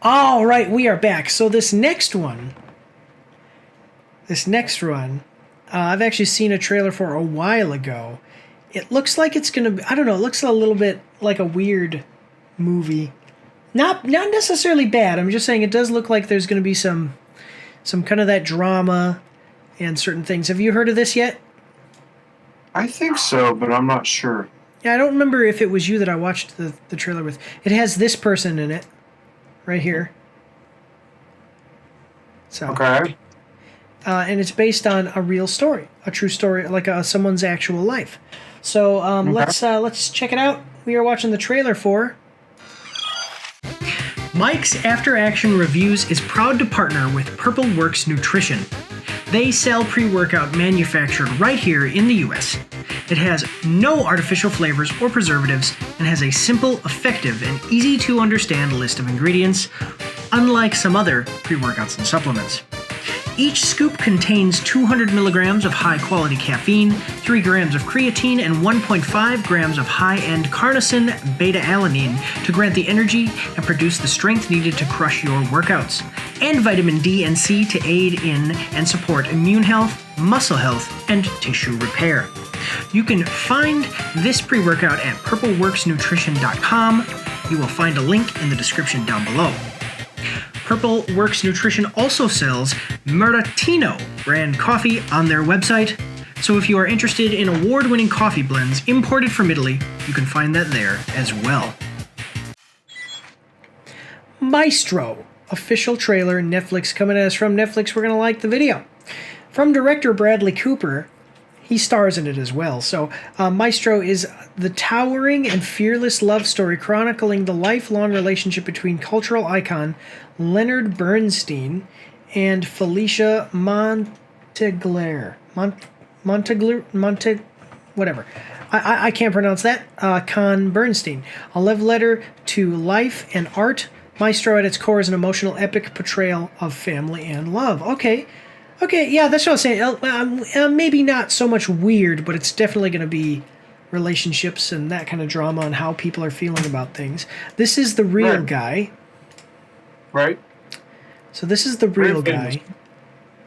All right, we are back. So this next run, I've actually seen a trailer for a while ago. It looks like it's going to be, I don't know, it looks a little bit like a weird movie. Not necessarily bad. I'm just saying it does look like there's going to be some kind of that drama and certain things. Have you heard of this yet? I think so, but I'm not sure. Yeah, I don't remember if it was you that I watched the trailer with. It has this person in it. Right here. So, Okay. And it's based on a real story, a true story, like someone's actual life. So let's check it out. We are watching the trailer for Mike's After Action Reviews is proud to partner with Purple Works Nutrition. They sell pre-workout manufactured right here in the US. It has no artificial flavors or preservatives and has a simple, effective, and easy to understand list of ingredients, unlike some other pre-workouts and supplements. Each scoop contains 200 milligrams of high-quality caffeine, 3 grams of creatine, and 1.5 grams of high-end carnosine beta-alanine to grant the energy and produce the strength needed to crush your workouts, and vitamin D and C to aid in and support immune health, muscle health, and tissue repair. You can find this pre-workout at purpleworksnutrition.com. You will find a link in the description down below. Purple Works Nutrition also sells Maratino brand coffee on their website. So if you are interested in award-winning coffee blends imported from Italy, you can find that there as well. Maestro, official trailer, Netflix coming at us from Netflix. We're going to like the video. From director Bradley Cooper, he stars in it as well. So Maestro is the towering and fearless love story chronicling the lifelong relationship between cultural icon Leonard Bernstein and Felicia Monteglare. Whatever. I can't pronounce that. Con Bernstein. A love letter to life and art. Maestro at its core is an emotional epic portrayal of family and love. Okay, yeah, that's what I was saying. Maybe not so much weird, but it's definitely going to be relationships and that kind of drama and how people are feeling about things. This is the real guy. Right. So this is the real guy.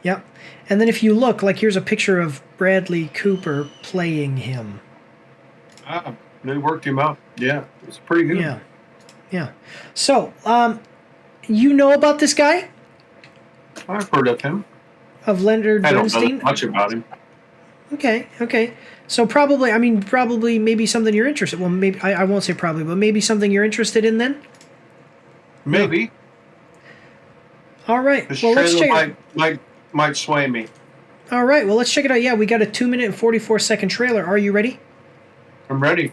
Yep. And then if you look, like here's a picture of Bradley Cooper playing him. Ah, they worked him out. Yeah, it's pretty good. Yeah. So, you know about this guy? I've heard of him. Of Leonard Bernstein? I don't know much about him. Okay. So probably maybe something you're interested. Well, maybe I won't say probably, but maybe something you're interested in then. Maybe. Yeah. All right. This well, let's check it. Might sway me. All right. Well, let's check it out. Yeah, we got a 2-minute and 44-second trailer. Are you ready? I'm ready.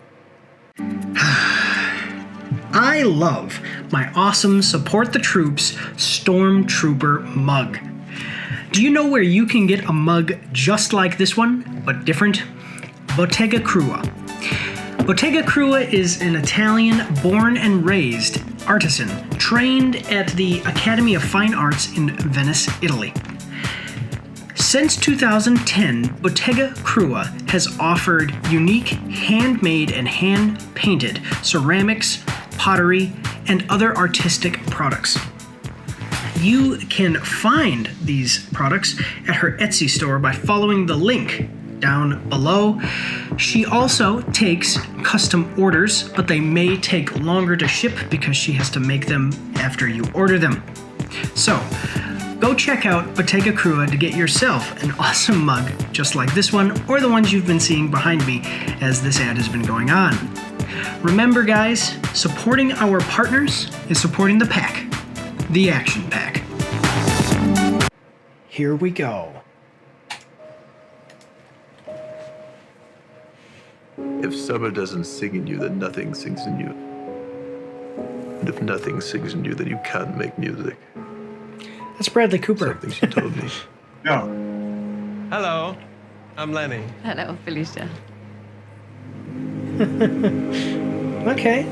I love my awesome Support the Troops Stormtrooper mug. Do you know where you can get a mug just like this one, but different? Bottega Krua. Bottega Krua is an Italian born and raised artisan trained at the Academy of Fine Arts in Venice, Italy. Since 2010, Bottega Krua has offered unique handmade and hand-painted ceramics, pottery, and other artistic products. You can find these products at her Etsy store by following the link down below. She also takes custom orders, but they may take longer to ship because she has to make them after you order them. So, go check out Bottega Krua to get yourself an awesome mug just like this one or the ones you've been seeing behind me as this ad has been going on. Remember guys, supporting our partners is supporting the pack, the Action Pack. Here we go. If summer doesn't sing in you, then nothing sings in you. And if nothing sings in you, then you can't make music. That's Bradley Cooper. Something she told me. Yeah. Hello, I'm Lenny. Hello, Felicia. Okay.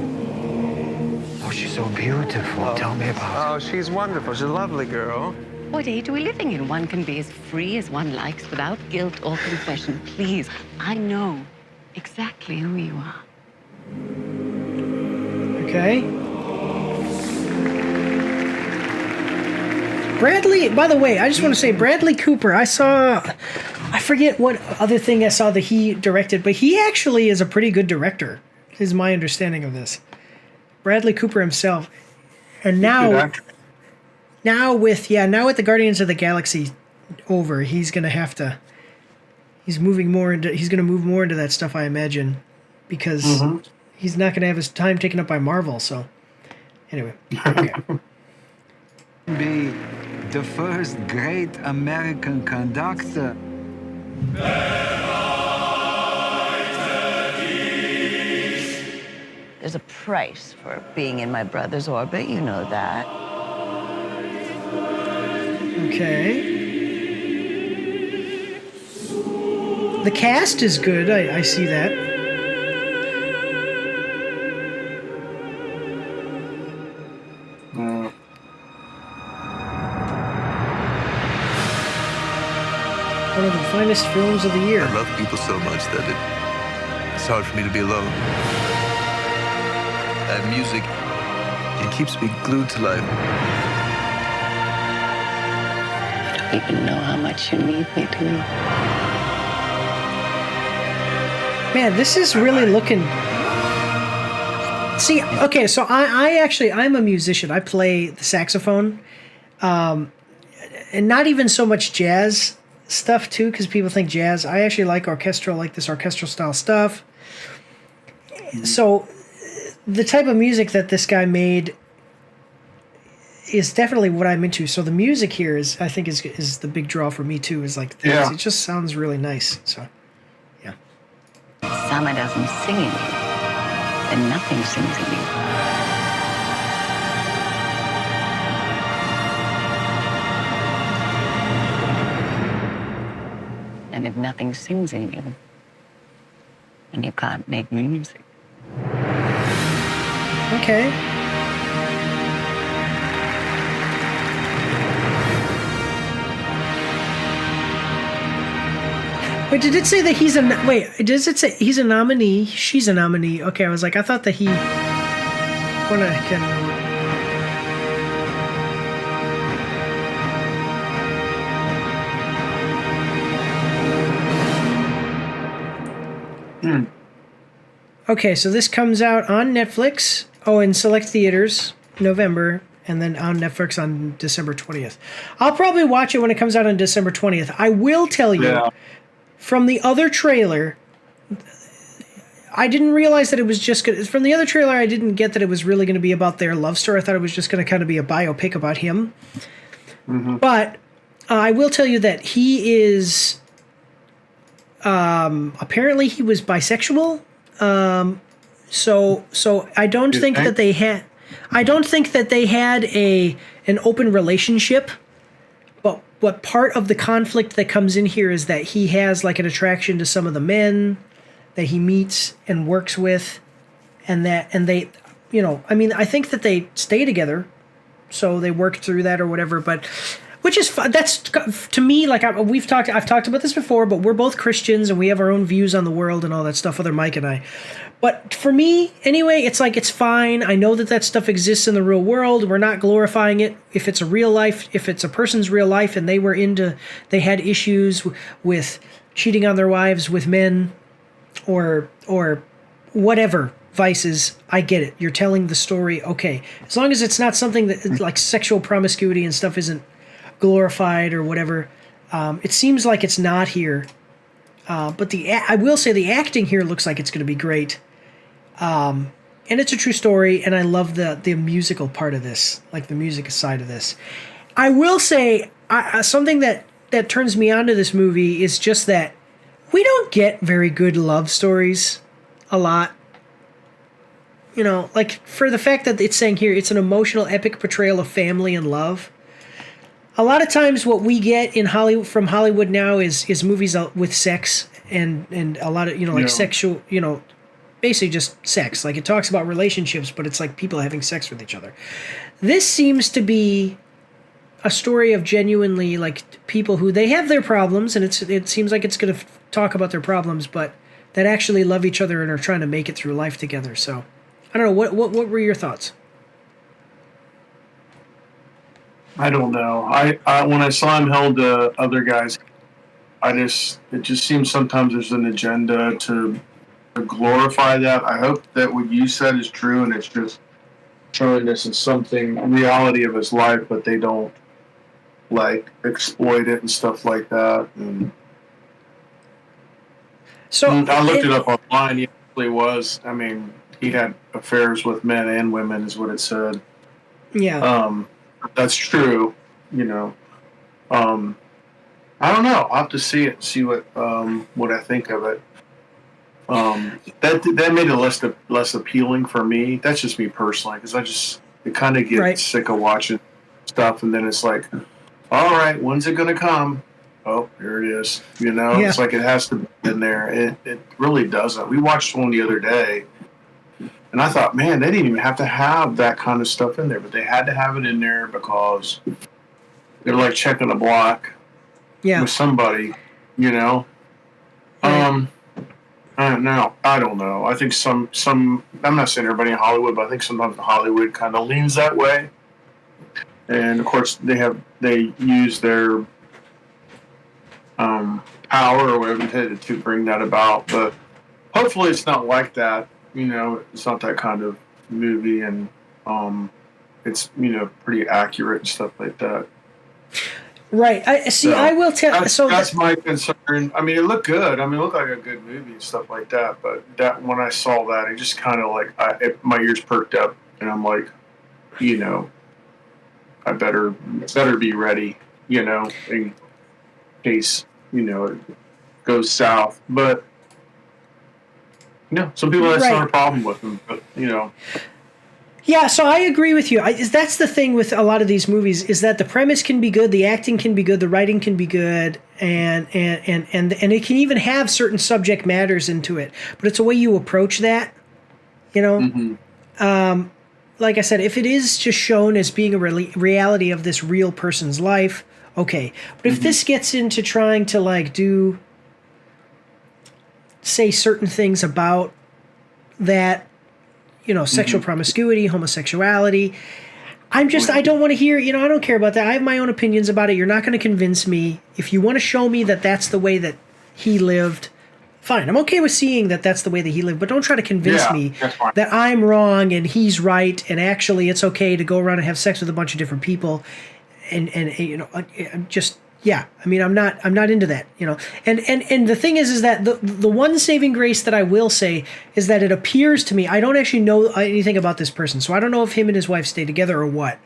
Oh, she's so beautiful. Tell me about her. Oh, she's wonderful. She's a lovely girl. What age are we living in? One can be as free as one likes without guilt or confession. Please, I know exactly who you are. Okay. Bradley, by the way, I just want to say Bradley Cooper, I forget what other thing I saw that he directed, but he actually is a pretty good director, is my understanding of this. Bradley Cooper himself. And now with the Guardians of the Galaxy over, he's going to move more into that stuff, I imagine, because he's not going to have his time taken up by Marvel, so anyway. Okay. Be the first great American conductor. There's a price for being in my brother's orbit, you know that. Okay. The cast is good, I see that. One of the finest films of the year. I love people so much that it's hard for me to be alone. That music, it keeps me glued to life. You don't even know how much you need me, do you? Man, this is really looking... See, okay, so I'm a musician. I play the saxophone. And not even so much jazz stuff, too, because people think jazz. I actually like this orchestral style stuff. So the type of music that this guy made is definitely what I'm into. So the music here is the big draw for me, too, is like, it just sounds really nice, so... Summer doesn't sing in you, then nothing sings in you. And if nothing sings in you, then you can't make music. Okay. Wait, did it say that he's does it say he's a nominee? She's a nominee. Okay, I was like, I thought that he... What I can... Okay, so this comes out on Netflix. Oh, in select theaters, November, and then on Netflix on December 20th. I'll probably watch it when it comes out on December 20th. I will tell you... Yeah. From the other trailer, I didn't realize that it was just good. From the other trailer, I didn't get that it was really going to be about their love story. I thought it was just going to kind of be a biopic about him. Mm-hmm. But I will tell you that he is... apparently he was bisexual. So I don't think that they had... I don't think that they had an open relationship. But part of the conflict that comes in here is that he has like an attraction to some of the men that he meets and works with, and they, I think that they stay together, so they work through that or whatever. But which is fun. That's to me like I've talked about this before, but we're both Christians and we have our own views on the world and all that stuff. Other Mike and I. But for me, anyway, it's like, it's fine. I know that stuff exists in the real world. We're not glorifying it. If it's a real life, if it's a person's real life and they had issues with cheating on their wives with men or whatever vices, I get it. You're telling the story. Okay. As long as it's not something that like sexual promiscuity and stuff isn't glorified or whatever. It seems like it's not here. But I will say the acting here looks like it's going to be great. And it's a true story, and I love the musical part of this, like the music side of this. I will say something that turns me on to this movie is just that we don't get very good love stories a lot. Like for the fact that it's saying here, it's an emotional, epic portrayal of family and love. A lot of times what we get in Hollywood from Hollywood now is movies with sex and a lot of, sexual, basically just sex. Like it talks about relationships, but it's like people having sex with each other. This seems to be a story of genuinely like people who they have their problems, and it seems like it's going to talk about their problems, but that actually love each other and are trying to make it through life together. So I don't know, what were your thoughts? I don't know. I when I saw him held other guys, it just seems sometimes there's an agenda to glorify that. I hope that what you said is true, and it's just showing this as something a reality of his life, but they don't like exploit it and stuff like that. And So I looked it up online. He actually was. I mean, he had affairs with men and women, is what it said. Yeah. That's true. You know. I don't know. I'll have to see it. See what I think of it. That made it less appealing for me. That's just me personally, because it kind of get sick of watching stuff, and then it's like, all right, when's it gonna come? Oh, here it is. You know, It's like it has to be in there. It really doesn't. We watched one the other day, and I thought, man, they didn't even have to have that kind of stuff in there, but they had to have it in there because they're like checking a block with somebody, you know. I don't know. I think some. I'm not saying everybody in Hollywood, but I think sometimes Hollywood kind of leans that way. And of course, they use their power or whatever to bring that about. But hopefully, it's not like that. You know, it's not that kind of movie, and it's pretty accurate and stuff like that. Right. I will tell. That's my concern. I mean, it looked good. I mean, it looked like a good movie and stuff like that. But that when I saw that, it just kind of like my ears perked up, and I'm like, I better be ready, in case it goes south. But some people that's not a problem with them. But Yeah, so I agree with you. That's the thing with a lot of these movies is that the premise can be good, the acting can be good, the writing can be good, and it can even have certain subject matters into it. But it's a way you approach that, Like I said, if it is just shown as being a reality of this real person's life, okay. But if this gets into trying to say certain things about that, sexual promiscuity, homosexuality. I don't want to hear, I don't care about that. I have my own opinions about it. You're not going to convince me. If you want to show me that that's the way that he lived, fine. I'm okay with seeing that that's the way that he lived, but don't try to convince me that I'm wrong and he's right and actually it's okay to go around and have sex with a bunch of different people. I'm not into that, And the thing is that the one saving grace that I will say is that it appears to me, I don't actually know anything about this person, so I don't know if him and his wife stay together or what.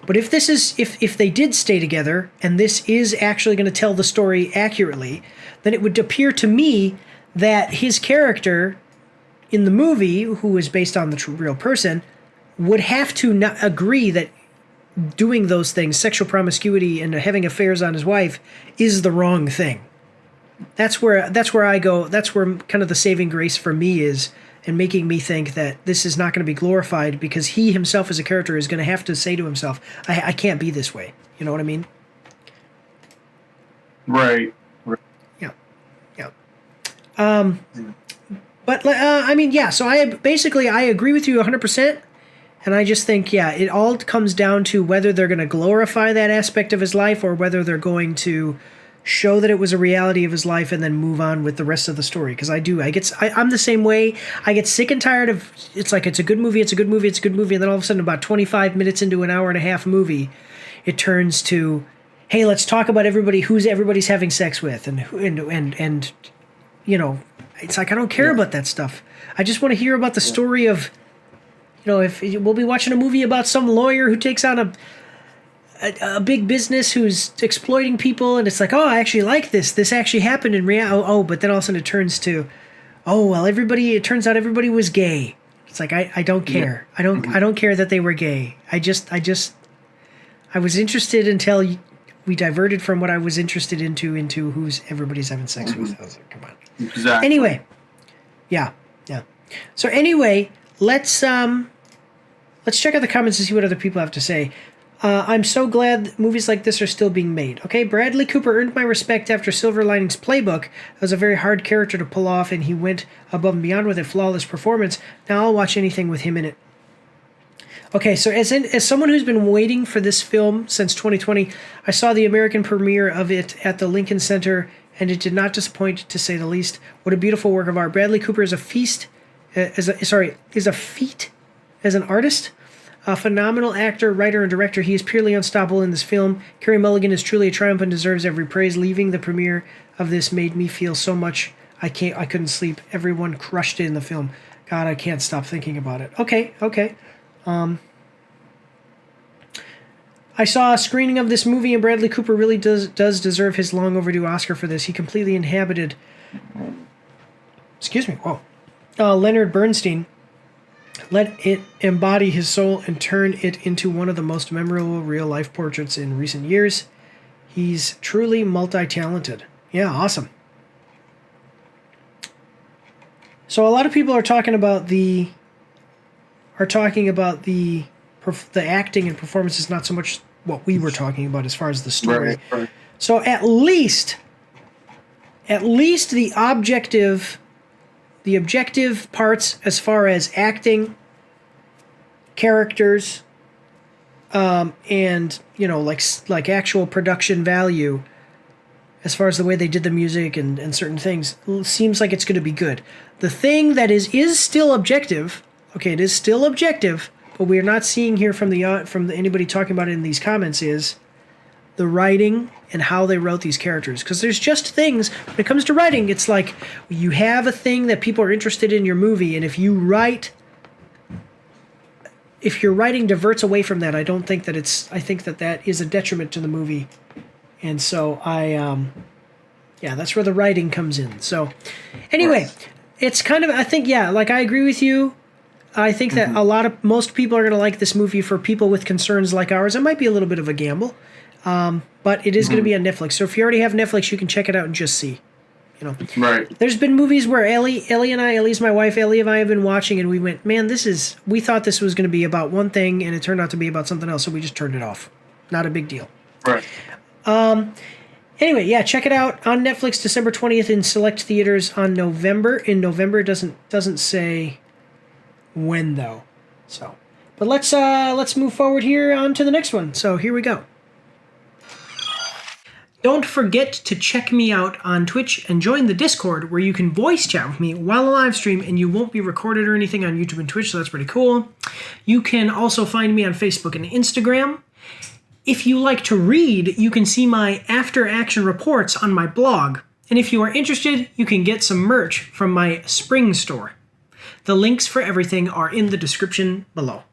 But if they did stay together and this is actually going to tell the story accurately, then it would appear to me that his character in the movie, who is based on the real person, would have to not agree that doing those things, sexual promiscuity and having affairs on his wife, is the wrong thing. That's where I go. That's where kind of the saving grace for me is, and making me think that this is not going to be glorified because he himself as a character is going to have to say to himself, I can't be this way. You know what I mean? Right. Yeah. So I agree with you 100%. And I just think, it all comes down to whether they're going to glorify that aspect of his life or whether they're going to show that it was a reality of his life and then move on with the rest of the story. Because I'm the same way. I get sick and tired of, it's like, it's a good movie. And then all of a sudden, about 25 minutes into an hour and a half movie, it turns to, hey, let's talk about everybody's having sex with. And it's like, I don't care about that stuff. I just want to hear about the story of, if we'll be watching a movie about some lawyer who takes on a big business who's exploiting people, and it's like, oh, I actually like this. This actually happened in reality. Oh, but then all of a sudden it turns to, it turns out everybody was gay. It's like, I don't care. I don't care that they were gay. I was interested until we diverted from what I was interested into who's everybody's having sex with. I was like, come on. Exactly. Anyway. Yeah. So anyway, let's check out the comments and see what other people have to say. I'm so glad movies like this are still being made. Okay, Bradley Cooper earned my respect after Silver Linings Playbook. It was a very hard character to pull off, and he went above and beyond with a flawless performance. Now I'll watch anything with him in it. Okay, so as someone who's been waiting for this film since 2020, I saw the American premiere of it at the Lincoln Center, and it did not disappoint, to say the least. What a beautiful work of art! Bradley Cooper is a feat as an artist, a phenomenal actor, writer, and director. He is purely unstoppable in this film. Carey Mulligan is truly a triumph and deserves every praise. Leaving the premiere of this made me feel so much. I couldn't sleep. Everyone crushed it in the film. God, I can't stop thinking about it. Okay. I saw a screening of this movie, and Bradley Cooper really does deserve his long overdue Oscar for this. He completely inhabited. Leonard Bernstein. Let it embody his soul and turn it into one of the most memorable real-life portraits in recent years. He's truly multi-talented. Yeah, awesome. So a lot of people are talking about the acting and performances, not so much what we were talking about as far as the story. Right. So at least the objective parts as far as acting, characters, and like actual production value, as far as the way they did the music and certain things, seems like it's going to be good. The thing that is still objective. Okay, it is still objective, but we're not seeing here from anybody talking about it in these comments is the writing and how they wrote these characters. Because there's just things, when it comes to writing, it's like you have a thing that people are interested in your movie, and if your writing diverts away from that, I think that is a detriment to the movie. And so that's where the writing comes in. So anyway, it's kind of, I think, I agree with you. I think that most people are going to like this movie. For people with concerns like ours, it might be a little bit of a gamble, but it is going to be on Netflix. So if you already have Netflix, you can check it out and just see. Right. There's been movies where Ellie's my wife, Ellie and I have been watching, and we went, man, we thought this was going to be about one thing, and it turned out to be about something else, so we just turned it off. Not a big deal. Right. Anyway, check it out on Netflix, December 20th in select theaters in November. It doesn't say when though. So, but let's move forward here on to the next one. So here we go. Don't forget to check me out on Twitch and join the Discord, where you can voice chat with me while I live stream, and you won't be recorded or anything on YouTube and Twitch, so that's pretty cool. You can also find me on Facebook and Instagram. If you like to read, you can see my after-action reports on my blog. And if you are interested, you can get some merch from my spring store. The links for everything are in the description below.